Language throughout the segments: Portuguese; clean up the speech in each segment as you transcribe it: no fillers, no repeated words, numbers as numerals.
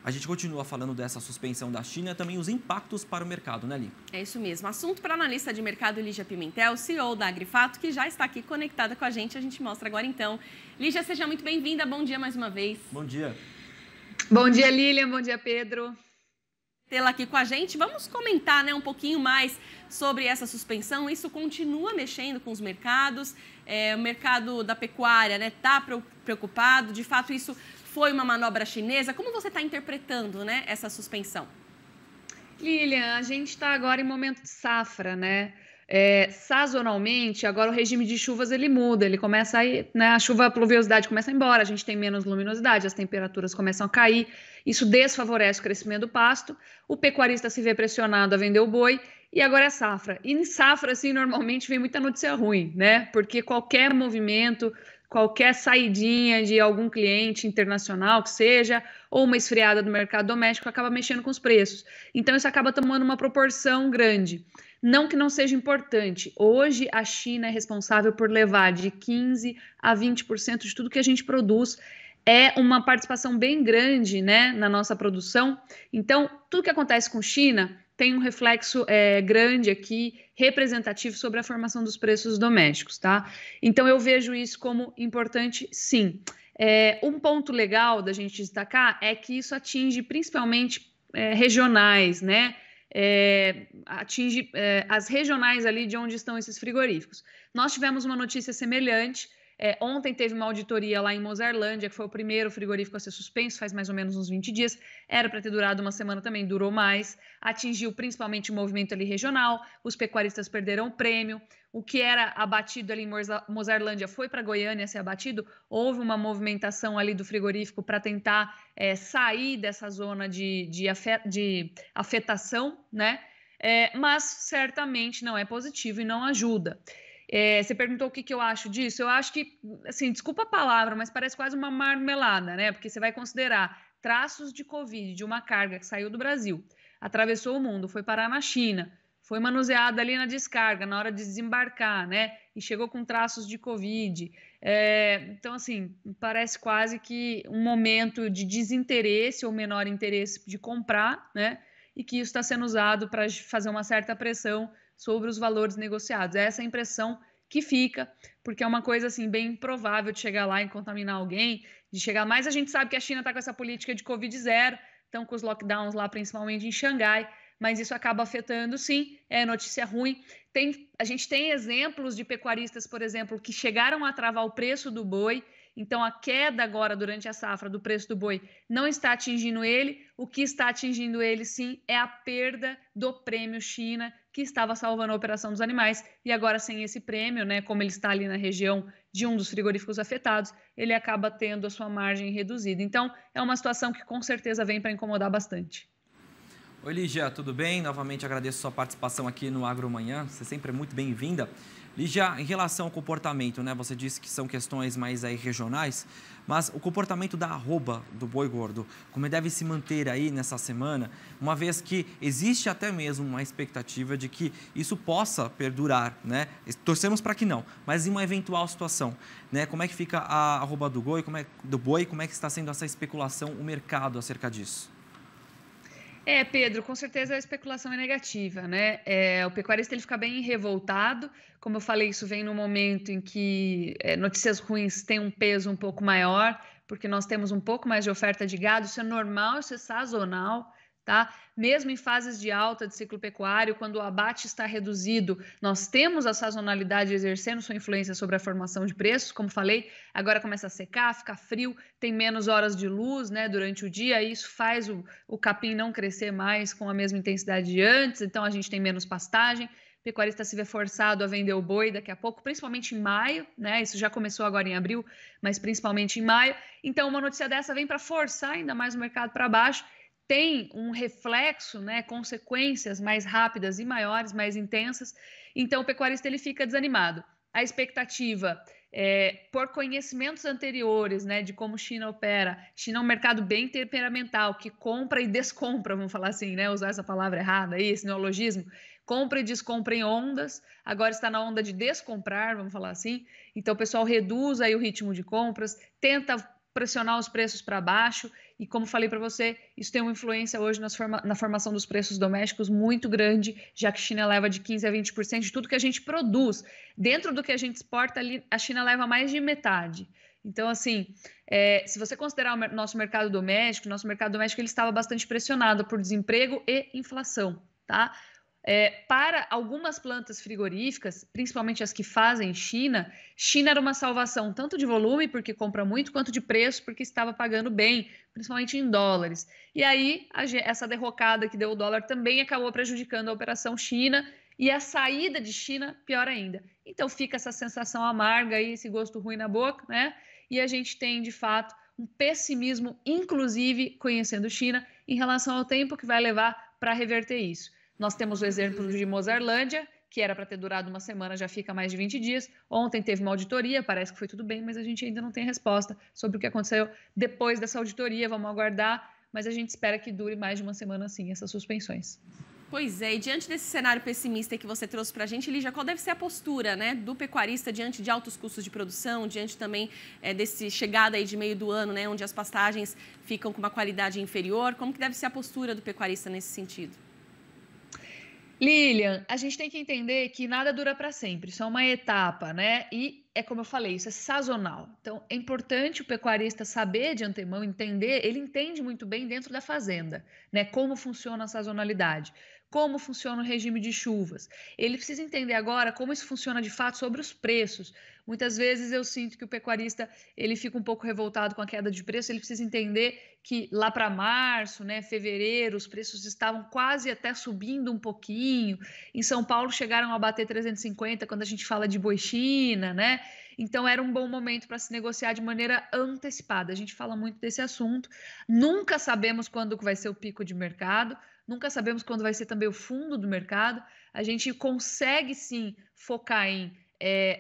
A gente continua falando dessa suspensão da China e também os impactos para o mercado, né, Li? É isso mesmo. Assunto para a analista de mercado Lígia Pimentel, CEO da Agrifato, que já está aqui conectada com a gente mostra agora então. Lígia, seja muito bem-vinda. Bom dia mais uma vez. Bom dia. Bom dia, Lilian. Bom dia, Pedro. Tê-la aqui com a gente. Vamos comentar, né, um pouquinho mais sobre essa suspensão. Isso continua mexendo com os mercados. O mercado da pecuária, né, está preocupado. De fato, isso foi uma manobra chinesa. Como você está interpretando, né, essa suspensão? Lilian, a gente está agora em momento de safra, né? Sazonalmente, agora o regime de chuvas ele muda, ele começa a ir, né? A pluviosidade começa a ir embora, a gente tem menos luminosidade, as temperaturas começam a cair, isso desfavorece o crescimento do pasto, o pecuarista se vê pressionado a vender o boi e agora é safra. E em safra, assim, normalmente vem muita notícia ruim, né? Porque qualquer movimento, qualquer saidinha de algum cliente internacional que seja, ou uma esfriada do mercado doméstico, acaba mexendo com os preços. Então, isso acaba tomando uma proporção grande. Não que não seja importante. Hoje, a China é responsável por levar de 15% a 20% de tudo que a gente produz. É uma participação bem grande, né, na nossa produção. Então, tudo que acontece com China tem um reflexo grande aqui, representativo sobre a formação dos preços domésticos, tá? Então, eu vejo isso como importante, sim. Um ponto legal da gente destacar é que isso atinge principalmente regionais, né? Atinge as regionais ali de onde estão esses frigoríficos. Nós tivemos uma notícia semelhante. Ontem teve uma auditoria lá em Mozarlândia, que foi o primeiro frigorífico a ser suspenso, faz mais ou menos uns 20 dias. Era para ter durado uma semana também, durou mais. Atingiu principalmente o movimento ali regional, os pecuaristas perderam o prêmio. O que era abatido ali em Mozarlândia foi para Goiânia ser abatido. Houve uma movimentação ali do frigorífico para tentar sair dessa zona de afetação, né? Mas certamente não é positivo e não ajuda. Você perguntou o que eu acho disso. Eu acho que, assim, desculpa a palavra, mas parece quase uma marmelada, né? Porque você vai considerar traços de Covid, de uma carga que saiu do Brasil, atravessou o mundo, foi parar na China, foi manuseada ali na descarga, na hora de desembarcar, né? E chegou com traços de Covid. Então, assim, parece quase que um momento de desinteresse ou menor interesse de comprar, né? E que isso está sendo usado para fazer uma certa pressão sobre os valores negociados. Essa é a impressão que fica, porque é uma coisa assim bem improvável de chegar lá e contaminar alguém, de chegar mais. A gente sabe que a China está com essa política de Covid zero, estão com os lockdowns lá, principalmente em Xangai, mas isso acaba afetando, sim, é notícia ruim. A gente tem exemplos de pecuaristas, por exemplo, que chegaram a travar o preço do boi. Então, a queda agora, durante a safra, do preço do boi não está atingindo ele. O que está atingindo ele, sim, é a perda do prêmio China, que estava salvando a operação dos animais. E agora, sem esse prêmio, né, como ele está ali na região de um dos frigoríficos afetados, ele acaba tendo a sua margem reduzida. Então, é uma situação que, com certeza, vem para incomodar bastante. Oi, Lígia, tudo bem? Novamente agradeço sua participação aqui no Agromanhã. Você sempre é muito bem-vinda. Lígia, em relação ao comportamento, né? Você disse que são questões mais aí regionais, mas o comportamento da arroba do boi gordo, como deve se manter aí nessa semana, uma vez que existe até mesmo uma expectativa de que isso possa perdurar, né? Torcemos para que não, mas em uma eventual situação, né? Como é que fica a arroba do boi, como é que está sendo essa especulação, o mercado acerca disso? Pedro, com certeza a especulação é negativa, né? O pecuarista ele fica bem revoltado. Como eu falei, isso vem no momento em que notícias ruins têm um peso um pouco maior, porque nós temos um pouco mais de oferta de gado. Isso é normal, isso é sazonal, tá? Mesmo em fases de alta de ciclo pecuário, quando o abate está reduzido, nós temos a sazonalidade exercendo sua influência sobre a formação de preços, como falei, agora começa a secar, fica frio, tem menos horas de luz, né, durante o dia, e isso faz o capim não crescer mais com a mesma intensidade de antes, então a gente tem menos pastagem, o pecuarista se vê forçado a vender o boi daqui a pouco, principalmente em maio, né, isso já começou agora em abril, mas principalmente em maio, então uma notícia dessa vem para forçar ainda mais o mercado para baixo, tem um reflexo, né, consequências mais rápidas e maiores, mais intensas, então o pecuarista ele fica desanimado. A expectativa, por conhecimentos anteriores, né, de como China opera, China é um mercado bem temperamental, que compra e descompra, vamos falar assim, né, usar essa palavra errada aí, esse neologismo, compra e descompra em ondas, agora está na onda de descomprar, vamos falar assim, então o pessoal reduz aí o ritmo de compras, tenta pressionar os preços para baixo, E como falei para você, isso tem uma influência hoje na formação dos preços domésticos muito grande, já que a China leva de 15% a 20% de tudo que a gente produz. Dentro do que a gente exporta, ali, a China leva mais de metade. Então, assim, se você considerar o nosso mercado doméstico ele estava bastante pressionado por desemprego e inflação, tá? Para algumas plantas frigoríficas, principalmente as que fazem China era uma salvação tanto de volume, porque compra muito, quanto de preço, porque estava pagando bem, principalmente em dólares. E aí, essa derrocada que deu o dólar também acabou prejudicando a operação China e a saída de China, pior ainda. Então, fica essa sensação amarga aí, esse gosto ruim na boca, né? E a gente tem, de fato, um pessimismo, inclusive, conhecendo China, em relação ao tempo que vai levar para reverter isso. Nós temos o exemplo de Mozarlândia, que era para ter durado uma semana, já fica mais de 20 dias. Ontem teve uma auditoria, parece que foi tudo bem, mas a gente ainda não tem resposta sobre o que aconteceu depois dessa auditoria. Vamos aguardar, mas a gente espera que dure mais de uma semana assim, essas suspensões. Pois é, e diante desse cenário pessimista que você trouxe para a gente, Lígia, qual deve ser a postura, né, do pecuarista diante de altos custos de produção, diante também desse chegada aí de meio do ano, né, onde as pastagens ficam com uma qualidade inferior? Como que deve ser a postura do pecuarista nesse sentido? Lilian, a gente tem que entender que nada dura para sempre, isso é uma etapa, né? E é como eu falei, isso é sazonal. Então, é importante o pecuarista saber de antemão, entender, ele entende muito bem dentro da fazenda, né? Como funciona a sazonalidade, como funciona o regime de chuvas. Ele precisa entender agora como isso funciona de fato sobre os preços. Muitas vezes eu sinto que o pecuarista ele fica um pouco revoltado com a queda de preço, ele precisa entender que lá para março, né, fevereiro, os preços estavam quase até subindo um pouquinho. Em São Paulo chegaram a bater 350 quando a gente fala de boi China, né? Então era um bom momento para se negociar de maneira antecipada. A gente fala muito desse assunto. Nunca sabemos quando vai ser o pico de mercado, nunca sabemos quando vai ser também o fundo do mercado. A gente consegue sim focar em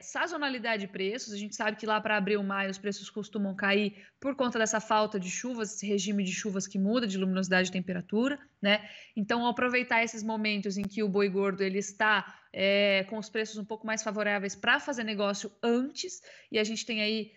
sazonalidade de preços. A gente sabe que lá para abril, maio, os preços costumam cair por conta dessa falta de chuvas, esse regime de chuvas que muda de luminosidade e temperatura, né? Então, ao aproveitar esses momentos em que o boi gordo ele está com os preços um pouco mais favoráveis para fazer negócio antes, e a gente tem aí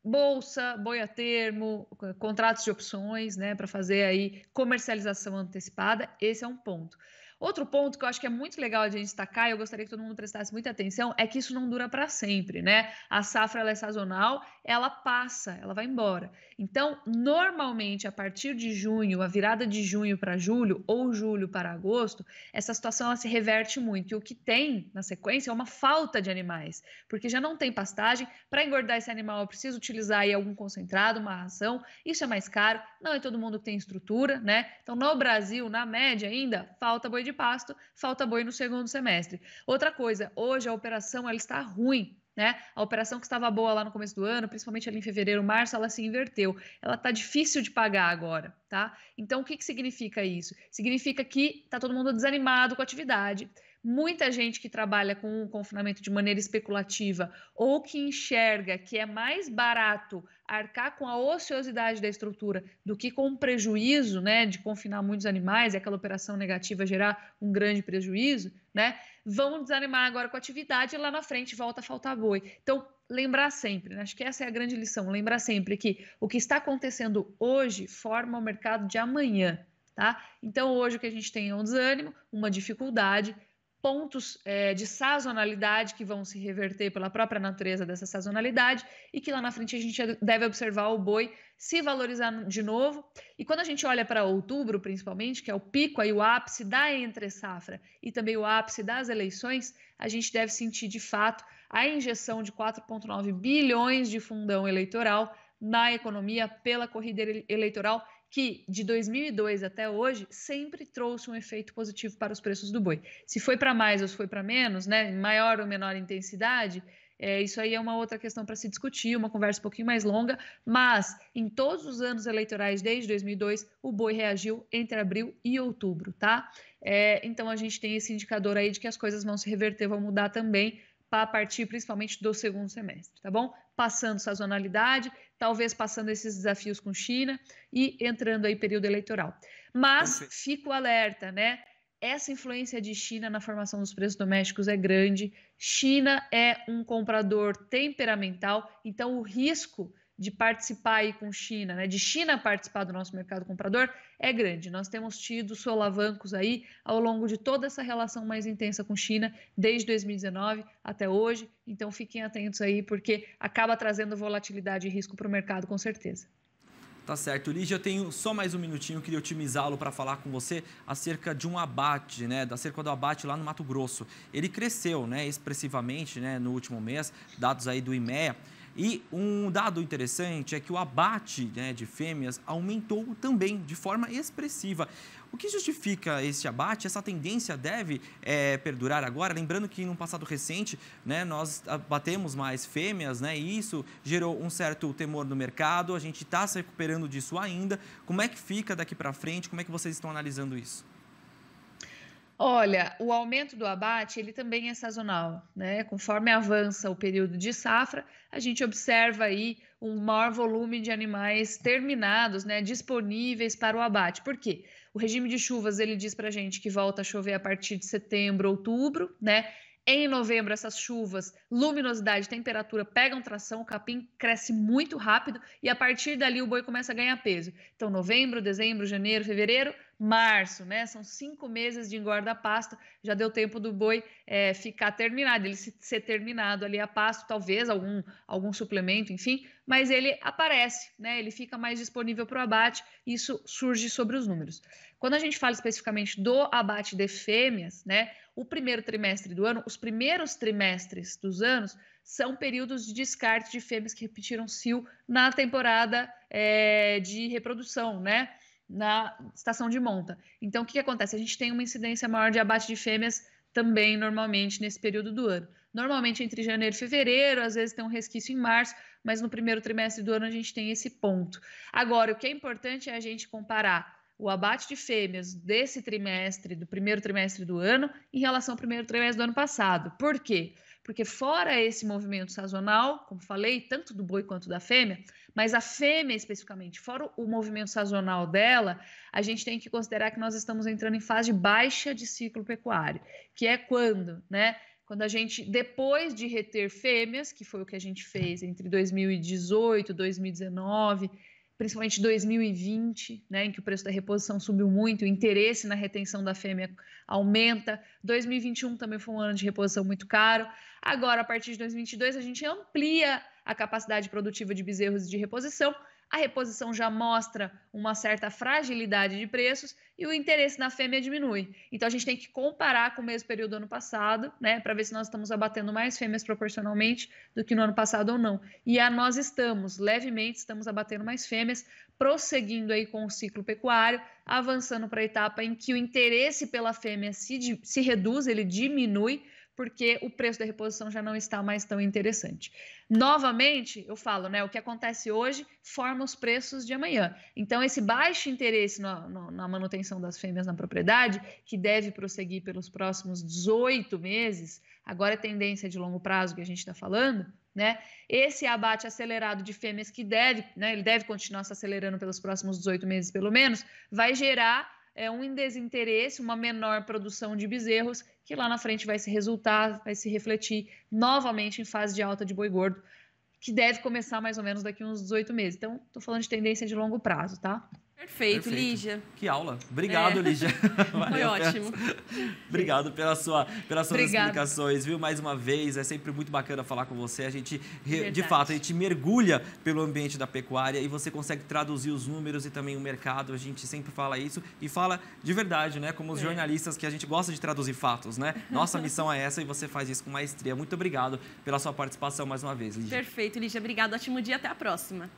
bolsa, boi a termo, contratos de opções, né, para fazer aí comercialização antecipada. Esse é um ponto. Outro ponto que eu acho que é muito legal a gente destacar, e eu gostaria que todo mundo prestasse muita atenção, é que isso não dura para sempre, né? A safra ela é sazonal, ela passa, ela vai embora. Então, normalmente, a partir de junho, a virada de junho para julho, ou julho para agosto, essa situação ela se reverte muito. E o que tem na sequência é uma falta de animais, porque já não tem pastagem. Para engordar esse animal, eu preciso utilizar aí algum concentrado, uma ração. Isso é mais caro, não é todo mundo que tem estrutura, né? Então, no Brasil, na média ainda, falta boi de pasto, falta boi no segundo semestre. Outra coisa, hoje a operação ela está ruim, né? A operação que estava boa lá no começo do ano, principalmente ali em fevereiro, março, ela se inverteu. Ela está difícil de pagar agora, tá? Então, o que significa isso? Significa que está todo mundo desanimado com a atividade. Muita gente que trabalha com o confinamento de maneira especulativa ou que enxerga que é mais barato arcar com a ociosidade da estrutura do que com o prejuízo, né, de confinar muitos animais e aquela operação negativa gerar um grande prejuízo, né, vão desanimar agora com a atividade e lá na frente volta a faltar boi. Então, lembrar sempre, né, acho que essa é a grande lição, lembrar sempre que o que está acontecendo hoje forma o mercado de amanhã, tá? Então, hoje o que a gente tem é um desânimo, uma dificuldade, pontos de sazonalidade que vão se reverter pela própria natureza dessa sazonalidade e que lá na frente a gente deve observar o boi se valorizar de novo. E quando a gente olha para outubro, principalmente, que é o pico aí, o ápice da entre-safra e também o ápice das eleições, a gente deve sentir de fato a injeção de 4,9 bilhões de fundão eleitoral na economia pela corrida eleitoral, que de 2002 até hoje sempre trouxe um efeito positivo para os preços do boi. Se foi para mais ou se foi para menos, né, maior ou menor intensidade, isso aí é uma outra questão para se discutir, uma conversa um pouquinho mais longa, mas em todos os anos eleitorais desde 2002, o boi reagiu entre abril e outubro, tá? Então a gente tem esse indicador aí de que as coisas vão se reverter, vão mudar também, a partir principalmente do segundo semestre, tá bom? Passando sazonalidade, talvez passando esses desafios com China e entrando aí período eleitoral. Mas fico alerta, né? Essa influência de China na formação dos preços domésticos é grande. China é um comprador temperamental, então o risco de participar aí com China, né, de China participar do nosso mercado comprador, é grande. Nós temos tido solavancos aí ao longo de toda essa relação mais intensa com China, desde 2019 até hoje. Então, fiquem atentos aí, porque acaba trazendo volatilidade e risco para o mercado, com certeza. Tá certo. Lígia, eu tenho só mais um minutinho, queria otimizá-lo para falar com você acerca de um abate, né, acerca do abate lá no Mato Grosso. Ele cresceu, né, expressivamente, né, no último mês, dados aí do IMEA. E um dado interessante é que o abate, né, de fêmeas aumentou também de forma expressiva. O que justifica esse abate? Essa tendência deve perdurar agora? Lembrando que no passado recente, né, nós abatemos mais fêmeas, né, e isso gerou um certo temor no mercado. A gente está se recuperando disso ainda. Como é que fica daqui para frente? Como é que vocês estão analisando isso? Olha, o aumento do abate, ele também é sazonal, né? Conforme avança o período de safra, a gente observa aí um maior volume de animais terminados, né, disponíveis para o abate. Por quê? O regime de chuvas, ele diz para a gente que volta a chover a partir de setembro, outubro, né? Em novembro, essas chuvas, luminosidade, temperatura pegam tração, o capim cresce muito rápido e a partir dali o boi começa a ganhar peso. Então, novembro, dezembro, janeiro, fevereiro, março, né? São 5 meses de engorda a pasto, já deu tempo do boi ficar terminado, ele ser terminado ali a pasto, talvez algum suplemento, enfim, mas ele aparece, né? Ele fica mais disponível para o abate, isso surge sobre os números. Quando a gente fala especificamente do abate de fêmeas, né? O primeiro trimestre do ano, os primeiros trimestres dos anos são períodos de descarte de fêmeas que repetiram cio na temporada de reprodução, né? Na estação de monta. Então, o que acontece? A gente tem uma incidência maior de abate de fêmeas também, normalmente, nesse período do ano. Normalmente, entre janeiro e fevereiro, às vezes tem um resquício em março, mas no primeiro trimestre do ano a gente tem esse ponto. Agora, o que é importante é a gente comparar o abate de fêmeas desse trimestre, do primeiro trimestre do ano, em relação ao primeiro trimestre do ano passado. Por quê? Porque fora esse movimento sazonal, como falei, tanto do boi quanto da fêmea, mas a fêmea especificamente, fora o movimento sazonal dela, a gente tem que considerar que nós estamos entrando em fase baixa de ciclo pecuário, que é quando, né? Quando a gente, depois de reter fêmeas, que foi o que a gente fez entre 2018 e 2019, principalmente 2020, né, em que o preço da reposição subiu muito, o interesse na retenção da fêmea aumenta. 2021 também foi um ano de reposição muito caro. Agora, a partir de 2022, a gente amplia a capacidade produtiva de bezerros de reposição. A reposição já mostra uma certa fragilidade de preços e o interesse na fêmea diminui. Então, a gente tem que comparar com o mesmo período do ano passado, né, para ver se nós estamos abatendo mais fêmeas proporcionalmente do que no ano passado ou não. E nós levemente estamos abatendo mais fêmeas, prosseguindo aí com o ciclo pecuário, avançando para a etapa em que o interesse pela fêmea se reduz, ele diminui, porque o preço da reposição já não está mais tão interessante. Novamente, eu falo, né, o que acontece hoje forma os preços de amanhã. Então, esse baixo interesse na manutenção das fêmeas na propriedade, que deve prosseguir pelos próximos 18 meses, agora é tendência de longo prazo que a gente está falando, né? Esse abate acelerado de fêmeas que ele deve continuar se acelerando pelos próximos 18 meses, pelo menos, vai gerar um desinteresse, uma menor produção de bezerros, que lá na frente vai se refletir novamente em fase de alta de boi gordo, que deve começar mais ou menos daqui uns 18 meses. Então, estou falando de tendência de longo prazo, tá? Perfeito, Lígia. Que aula. Obrigado, Lígia. Foi ótimo. Obrigado pelas suas explicações, viu? Mais uma vez, é sempre muito bacana falar com você. A gente, de fato, a gente mergulha pelo ambiente da pecuária e você consegue traduzir os números e também o mercado. A gente sempre fala isso e fala de verdade, né? Como os jornalistas que a gente gosta de traduzir fatos, né? Nossa missão é essa e você faz isso com maestria. Muito obrigado pela sua participação mais uma vez, Lígia. Perfeito, Lígia. Obrigado. Ótimo dia. Até a próxima.